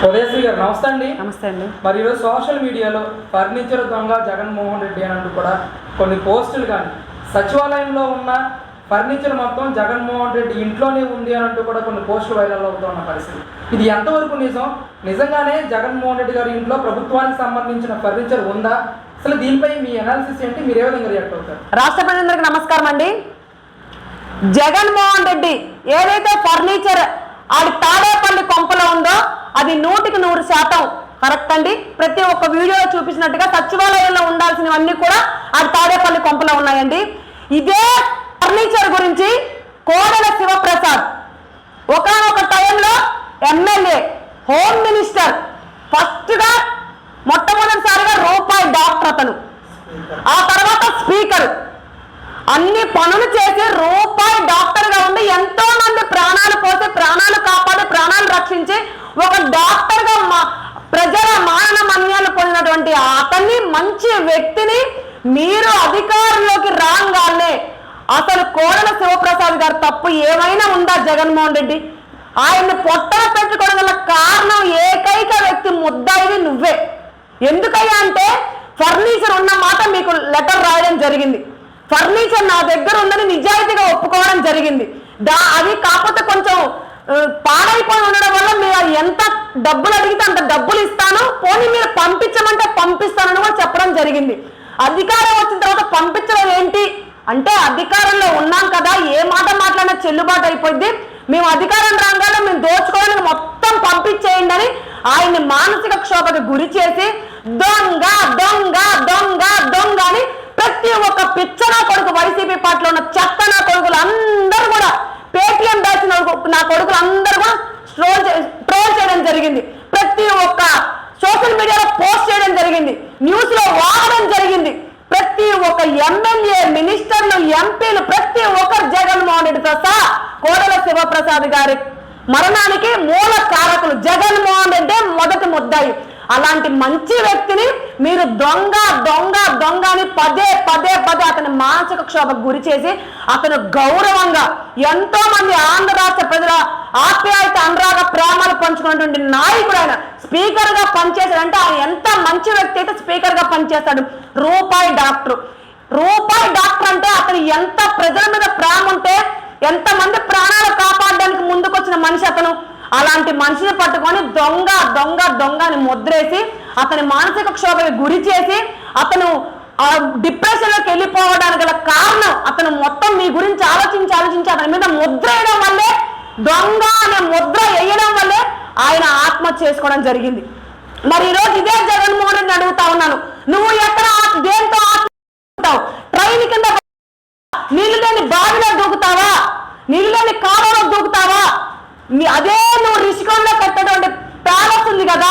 ఉదయశ్రీ గారు నమస్తే అండి. నమస్తే అండి. మరి ఈరోజు సోషల్ మీడియాలో ఫర్నిచర్ దొంగ జగన్మోహన్ రెడ్డి అని అంటూ కూడా కొన్ని పోస్టులు కానీ సచివాలయంలో ఉన్న ఫర్నిచర్ మొత్తం జగన్మోహన్ రెడ్డి ఇంట్లోనే ఉంది అని అంటూ కూడా కొన్ని పోస్టులు వైరల్ అవుతున్న పరిస్థితి. ఇది ఎంతవరకు నిజం? నిజంగానే జగన్మోహన్ రెడ్డి గారి ఇంట్లో ప్రభుత్వానికి సంబంధించిన ఫర్నిచర్ ఉందా? అసలు దీనిపై మీ అనాలిసిస్ ఏంటి? మీరు ఏ విధంగా రియాక్ట్ అవుతారు? రాష్ట్ర ప్రజలందరికీ నమస్కారం అండి. జగన్మోహన్ రెడ్డి ఏదైతే ఫర్నిచర్ ఆడి తాడేపల్లి కొంపలో ఉందో అది 100% కరెక్ట్ అండి. ప్రతి ఒక్క వీడియోలో చూపించినట్టుగా సచివాలయంలో ఉండాల్సినవన్నీ కూడా ఆడి తాడేపల్లి కొంపలో ఉన్నాయండి. ఇదే ఫర్నిచర్ గురించి కోడెల శివప్రసాద్ ఒకానొక టైంలో ఎమ్మెల్యే, హోమ్ మినిస్టర్, ఫస్ట్గా మొట్టమొదటిసారిగా రూపాయి డాక్టర్ అతను, ఆ తర్వాత స్పీకర్, అన్ని పనులు చేసి రూపాయి డాక్టర్గా ఉండి ఎంతో మంది ప్రాణాలు పోసి ప్రాణాలు కాపాడి ప్రాణాలు రక్షించి ఒక డాక్టర్గా ప్రజల మానవ మన్యాలు పొందినటువంటి అతన్ని, మంచి వ్యక్తిని మీరు అధికారంలోకి రాగానే అసలు కోడెల శివప్రసాద్ గారు తప్పు ఏమైనా ఉందా? జగన్మోహన్ రెడ్డి ఆయన్ని పొట్టన పెట్టుకోవడం గల కారణం ఏకైక వ్యక్తి ముద్దాయిది నువ్వే. ఎందుకయ్యా అంటే ఫర్నిచర్ ఉన్న మాట మీకు లెటర్ రాయడం జరిగింది. ఫర్నిచర్ నా దగ్గర ఉందని నిజాయితీగా ఒప్పుకోవడం జరిగింది. అది కాకపోతే కొంచెం పాడైపోయి ఉండడం వల్ల మీరు ఎంత డబ్బులు అడిగితే అంత డబ్బులు ఇస్తాను, పోనీ మీరు పంపించమంటే పంపిస్తానని కూడా చెప్పడం జరిగింది. అధికారం వచ్చిన తర్వాత పంపించడం ఏంటి అంటే అధికారంలో ఉన్నాం కదా, ఏ మాట మాట్లాడినా చెల్లుబాటు అయిపోయింది, మేము అధికారం రాగానే మేము దోచుకోవడానికి మొత్తం పంపించేయండి అని ఆయన్ని మానసిక క్షోభకు గురి చేసి దొంగ దొంగ దొంగ దొంగ అని ప్రతి ఒక్క పిచ్చనా కొడుకు, వైసీపీ పార్టీలో ఉన్న చెత్త నా కొడుకులు అందరూ కూడా, పేటీఎం దాచిన నా కొడుకులు అందరూ కూడా ట్రోల్ చేయడం జరిగింది. ప్రతి ఒక్క సోషల్ మీడియాలో పోస్ట్ చేయడం జరిగింది, న్యూస్ లో వాడడం జరిగింది. ప్రతి ఒక్క ఎమ్మెల్యే, మినిస్టర్లు, ఎంపీలు ప్రతి ఒక్కరు జగన్మోహన్ రెడ్డితో సహా కోడెల శివప్రసాద్ గారి మరణానికి మూల కారకులు జగన్మోహన్ రెడ్డి మొదటి ముద్దాయి. అలాంటి మంచి వ్యక్తిని మీరు దొంగ దొంగ దొంగ అని పదే పదే పదే అతని మానసిక క్షోభకు గురి చేసి అతను గౌరవంగా ఎంతో మంది ఆంధ్ర రాష్ట్ర ప్రజల ఆప్యాయత, అనురాగ ప్రేమలు పంచుకున్నటువంటి నాయకుడు ఆయన స్పీకర్ గా పనిచేశాడంటే ఆయన ఎంత మంచి వ్యక్తి అయితే స్పీకర్ గా పనిచేస్తాడు. రూపాయి డాక్టర్ అంటే అతను ఎంత ప్రజల మీద ప్రేమ ఉంటే, ఎంత మంది ప్రాణాలు కాపాడడానికి ముందుకొచ్చిన మనిషి అతను. అలాంటి మనిషిని పట్టుకొని దొంగ దొంగ దొంగ అని ముద్రేసి అతని మానసిక క్షోభకి గురి చేసి అతను డిప్రెషన్ లోకి వెళ్ళిపోవడానికి గల కారణం అతను మొత్తం మీ గురించి ఆలోచించి అతని మీద ముద్ర వేయడం వల్లే, దొంగ అనే ముద్ర వేయడం వల్లే ఆయన ఆత్మహత్య చేసుకోవడం జరిగింది. మరి ఈరోజు ఇదే జగన్మోహన్ రెడ్డిని అడుగుతా ఉన్నాను, నువ్వు ఎక్కడ దేంతో ఆత్మహత్య? ట్రైన్ కింద నీళ్లు లేని బావిలో దూకుతావా? నీళ్లు లేని కాలువలో దూకుతావా? అదే నువ్వు రిషికొండలో కట్టేటువంటి ప్యాలెస్ ఉంది కదా,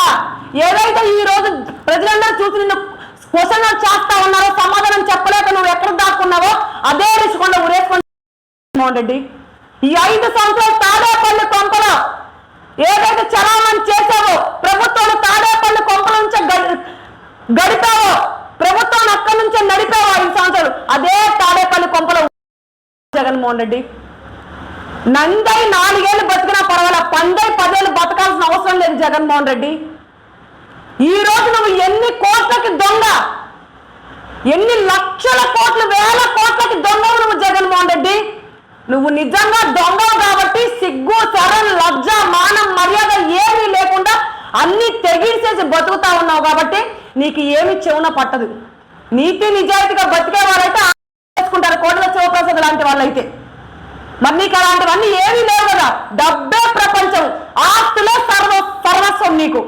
ఏదైతే ఈ రోజు ప్రజలందరూ చూసి నిన్ను క్వశ్చన్ చేస్తా ఉన్నారో, సమాధానం చెప్పలేక నువ్వు ఎక్కడ దాక్కున్నావో అదే రిషికొండ ఉరేసుకొని జగన్మోహన్ రెడ్డి ఈ 5 సంవత్సరాలు తాడేపల్లి కొంపలో ఏదైతే చలామణి చేశావో, ప్రభుత్వాన్ని తాడేపల్లి కొంపల నుంచే గడిపావో, ప్రభుత్వాన్ని అక్కడి నుంచే నడిపావో 5 సంవత్సరాలు, అదే తాడేపల్లి కొంపలో జగన్మోహన్ రెడ్డి. నందై 4 ఏళ్ళు బతికినా పర్వాలే, 10 ఏళ్ళు బతకాల్సిన అవసరం లేదు జగన్మోహన్ రెడ్డి. ఈ రోజు నువ్వు ఎన్ని కోట్లకి దొంగ, ఎన్ని లక్షల కోట్లు, వేల కోట్లకి దొంగవు నువ్వు జగన్మోహన్ రెడ్డి. నువ్వు నిజంగా దొంగవు కాబట్టి సిగ్గు, శరం, లజ్జ, మానం, మర్యాద ఏమీ లేకుండా అన్ని తెగిసేసి బతుకుతా ఉన్నావు కాబట్టి నీకు ఏమి చెవున పట్టదు. నీతి నిజాయితీగా బతికే వాళ్ళైతే చేసుకుంటారు, కోడెల శివప్రసాద్ లాంటి వాళ్ళైతే. మరి నీకు అలాంటివన్నీ ఏమీ లేవు కదా, డబ్బే ప్రపంచం, ఆస్తులే సర్వస్వం నీకు.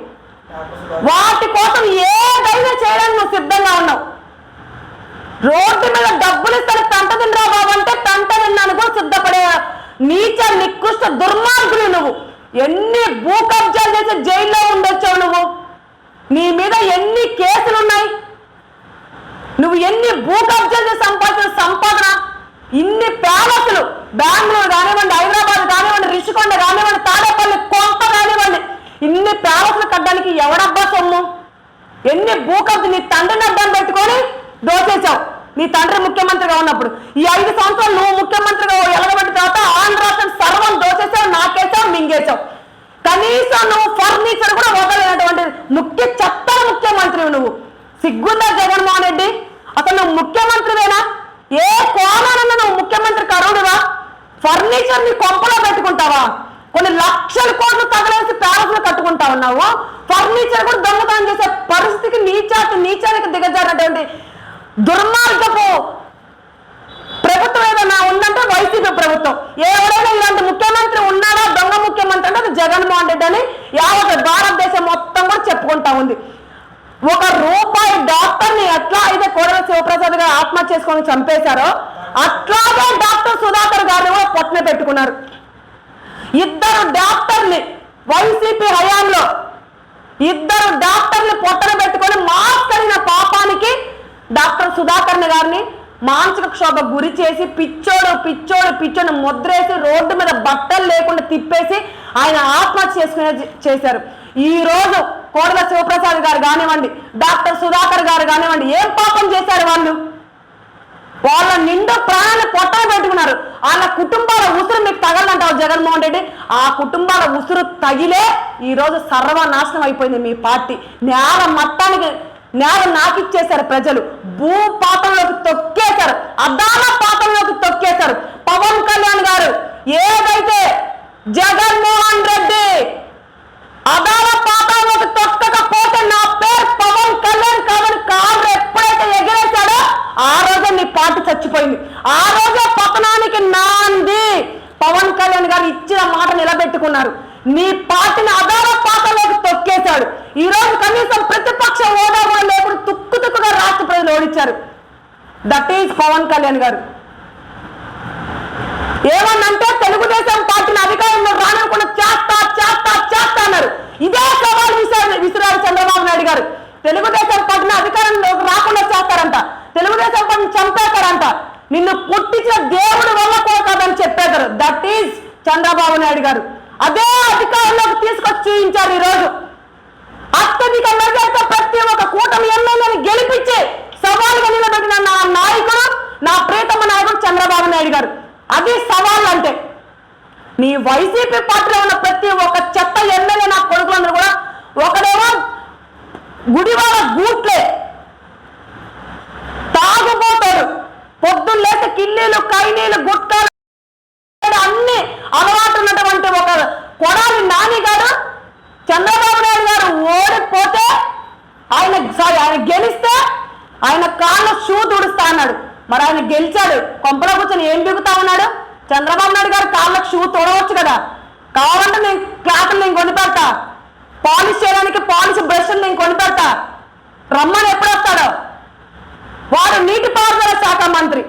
వాటి కోసం ఏదైనా చేయడానికి నువ్వు సిద్ధంగా ఉన్నావు. రోడ్డు మీద డబ్బులు ఇస్తాను తంట తిండ్రా బాబు అంటే తంట తిన్నాను కూడా సిద్ధపడే నీచ నికృష్ట దుర్మార్గులు నువ్వు. ఎన్ని భూ కబ్జాలు చేసి జైల్లో ఉండొచ్చావు నువ్వు, నీ మీద ఎన్ని కేసులున్నాయి, నువ్వు ఎన్ని భూ కబ్జాలు చేసి సంపాదించిన సంపాదన, ఇన్ని ప్యాలెస్లు బెంగళూరు కానివ్వండి, హైదరాబాద్ కానివ్వండి, రిషికొండ కానివ్వండి, తాడేపల్లి కొంప కానివ్వండి, ఇన్ని ప్యాలెస్లు కట్టడానికి ఎవడబ్బా సొమ్ము? ఎన్ని భూకబ్జ నీ తండ్రిని అడ్డం పెట్టుకొని దోచేశావు. నీ తండ్రి ముఖ్యమంత్రిగా ఉన్నప్పుడు ఈ 5 సంవత్సరాలు నువ్వు ముఖ్యమంత్రిగా ఎలగబెట్టిన తర్వాత ఆంధ్ర రాష్ట్రం సర్వం దోచేసావు, నాకేసావు, మింగేశావు. కనీసం నువ్వు ఫర్నిచర్ కూడా వదల సిగ్గుందా జగన్మోహన్ రెడ్డి? అసలు నువ్వు ముఖ్యమంత్రివేనా? ఏ కోణానన్నా నువ్వు ముఖ్యమంత్రి కరువుడువా? ఫర్నిచర్ ని కొంపలో పెట్టుకుంటావా? కొన్ని లక్షల కోట్లు తగలేసి ప్యాలెస్ లో కట్టుకుంటా ఉన్నావు. ఫర్నిచర్ కూడా దొంగతనం చేసే పరిస్థితికి నీచానికి దిగజారినటువంటి దుర్మార్గపు ప్రభుత్వం ఏదైనా ఉందంటే వైసీపీ ప్రభుత్వం. ఎవరైనా ఇలాంటి ముఖ్యమంత్రి ఉన్నాడా దొంగ ముఖ్యమంత్రి అంటే అది జగన్మోహన్ రెడ్డి అని యావత్ భారతదేశం మొత్తం కూడా చెప్పుకుంటా ఉంది. ₹1 డాక్టర్ని ఎట్లా అయితే కోడెల శివప్రసాద్ గారు ఆత్మహత్య చేసుకొని చంపేశారో అట్లాగే డాక్టర్ సుధాకర్ గారిని కూడా పొట్టన పెట్టుకున్నారు. 2 డాక్టర్ని వైసీపీ హయాంలో 2 డాక్టర్ని పొట్టన పెట్టుకొని మాస్క్ అయిన పాపానికి డాక్టర్ సుధాకర్ గారిని మానసిక క్షోభ గురి చేసి పిచ్చోడు ముద్రేసి రోడ్డు మీద బట్టలు లేకుండా తిప్పేసి ఆయన ఆత్మహత్య చేశారు. ఈ రోజు కోడెల శివప్రసాద్ గారు కానివ్వండి, డాక్టర్ సుధాకర్ గారు కానివ్వండి, ఏం పాపం చేశారు వాళ్ళు? వాళ్ళ నిండు ప్రాణాన్ని పొట్టన పెట్టుకున్నారు. వాళ్ళ కుటుంబాల ఉసురు మీకు తగలంటావు జగన్మోహన్ రెడ్డి. ఆ కుటుంబాల ఉసురు తగిలే ఈ రోజు సర్వనాశనం అయిపోయింది మీ పార్టీ. నేల నాకిచ్చేశారు ప్రజలు. భూపాతంలోకి తొక్కేశారు, అదాల పాతంలోకి తొక్కేశారు. పవన్ కళ్యాణ్ గారు ఏదైతే జగన్మోహన్ రెడ్డి అదాల పాతంలోకి తొక్కకపోతే నా పేరు పవన్ కళ్యాణ్ కాదని కాళ్ళు ఎప్పుడైతే ఎగిరేశాడో ఆ రోజే నీ పార్టీ చచ్చిపోయింది. ఆ రోజే పతనానికి నాంది పవన్ కళ్యాణ్ గారు ఇచ్చిన మాట నిలబెట్టుకున్నారు. నీ పార్టీని అదాల పాతంలోకి తొక్కేశాడు. ఈ రోజు కనీసం ప్రతిపక్ష హోదా కూడా లేకుండా తుక్కుగా రాష్ట్ర ప్రజలు ఓడించారు. దట్ ఈజ్ పవన్ కళ్యాణ్ గారు. ఏమన్నంటే తెలుగుదేశం పార్టీని అధికారంలో రానివ్వకుండా చేస్తా అన్నారు. ఇదే సవాల్ విసిరారు చంద్రబాబు నాయుడు గారు. తెలుగుదేశం పార్టీని అధికారంలోకి రాకుండా చేస్తారంట, తెలుగుదేశం పార్టీని చంపేస్తారంట, నిన్ను పుట్టించిన దేవుడు వల్ల కోరకాదని చెప్పేశారు. దట్ ఈజ్ చంద్రబాబు నాయుడు గారు. అదే అధికారంలోకి తీసుకొచ్చి చూపించారు. ఈరోజు అత్యధిక మెజార్టీతో ప్రతి ఒక్క కూటమి ఎమ్మెల్యేని గెలిపించి సవాలుగా నిలబెట్టిన నా నాయకుడు, నా ప్రియతమ నాయకుడు చంద్రబాబు నాయుడు గారు. అది సవాల్ అంటే. నీ వైసీపీ పార్టీలో ఉన్న ప్రతి ఒక్క చెత్త ఎమ్మెల్యే నా కొడుకులందరూ కూడా ఒకడేమో గుడివాడ గూట్లే తాగుపోతాడు, పొద్దున్న లేక కిల్లీలు కైనీలు గుట్కాలు అన్ని అలవాటు ఉన్నటువంటి ఒక కొడాలి నాని గారు చంద్రబాబు నాయుడు గారు ఓడిపోతే ఆయన గెలిస్తే ఆయన కాళ్ళ షూ తుడుస్తా అన్నాడు. మరి ఆయన గెలిచాడు, కొంపలో కూర్చొని ఏం బిగుతా ఉన్నాడు? చంద్రబాబు నాయుడు గారు కాళ్ళకు షూ తొడవచ్చు కదా, కావాలంటే నేను క్లాసులు నేను కొనిపెడతా, పాలిష్ చేయడానికి పాలిష్ బ్రష్లు నేను కొనిపెడతా, రమ్మని ఎప్పుడు వస్తాడో. వాడు నీటిపారుదల శాఖ మంత్రి,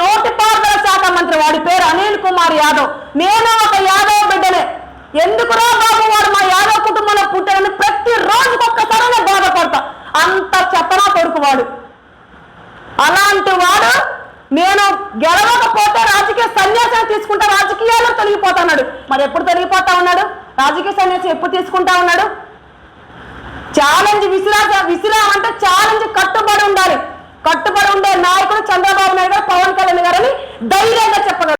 నోటిపారుదల శాఖ మంత్రి, వాడి పేరు అనిల్ కుమార్ యాదవ్. నేను ఒక యాదవ్ బిడ్డనే. ఎందుకురా బాబు వాడు మా యాదవ్ కుటుంబంలో పుట్టాడని ప్రతి రోజుకి ఒక్కసారి బాధపడతా. అంత చెత్తనా కొడుకు వాడు. అలాంటి వాడు నేను గెలవకపోతే రాజకీయ సన్యాసం తీసుకుంటా, రాజకీయాల్లో తొలగిపోతున్నాడు. మరి ఎప్పుడు తొలగిపోతా ఉన్నాడు? రాజకీయ సన్యాసం ఎప్పుడు తీసుకుంటా ఉన్నాడు? ఛాలెంజ్ విసిరామంటే ఛాలెంజ్ కట్టుబడి ఉండాలి. కట్టుబడి ఉండే నాయకుడు చంద్రబాబు నాయుడు గారు, పవన్ కళ్యాణ్ గారు అని ధైర్యంగా చెప్పగలరు.